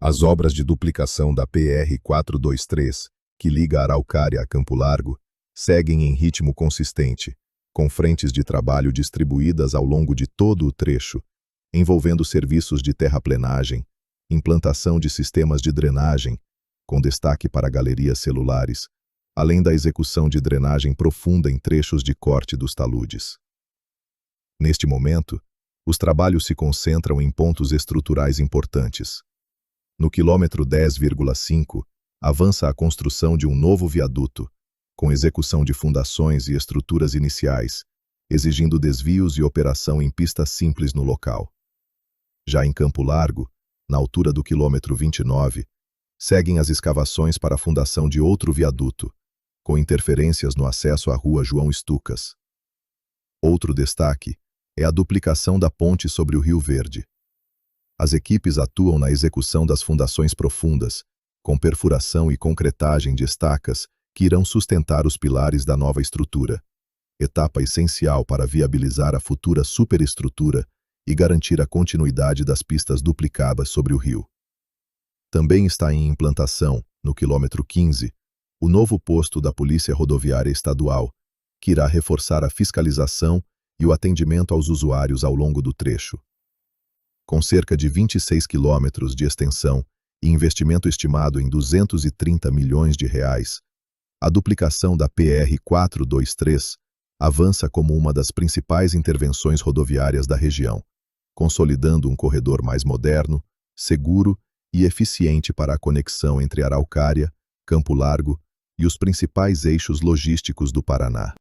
As obras de duplicação da PR-423, que liga Araucária a Campo Largo, seguem em ritmo consistente, com frentes de trabalho distribuídas ao longo de todo o trecho, envolvendo serviços de terraplenagem, implantação de sistemas de drenagem, com destaque para galerias celulares, além da execução de drenagem profunda em trechos de corte dos taludes. Neste momento, os trabalhos se concentram em pontos estruturais importantes. No quilômetro 10,5, avança a construção de um novo viaduto, com execução de fundações e estruturas iniciais, exigindo desvios e operação em pista simples no local. Já em Campo Largo, na altura do quilômetro 29, seguem as escavações para a fundação de outro viaduto, com interferências no acesso à rua João Stucas. Outro destaque é a duplicação da ponte sobre o Rio Verde. As equipes atuam na execução das fundações profundas, com perfuração e concretagem de estacas que irão sustentar os pilares da nova estrutura, etapa essencial para viabilizar a futura superestrutura e garantir a continuidade das pistas duplicadas sobre o rio. Também está em implantação, no quilômetro 15, o novo posto da Polícia Rodoviária Estadual, que irá reforçar a fiscalização e o atendimento aos usuários ao longo do trecho. Com cerca de 26 quilômetros de extensão e investimento estimado em R$ 230 milhões, a duplicação da PR-423 avança como uma das principais intervenções rodoviárias da região, consolidando um corredor mais moderno, seguro e eficiente para a conexão entre Araucária, Campo Largo e os principais eixos logísticos do Paraná.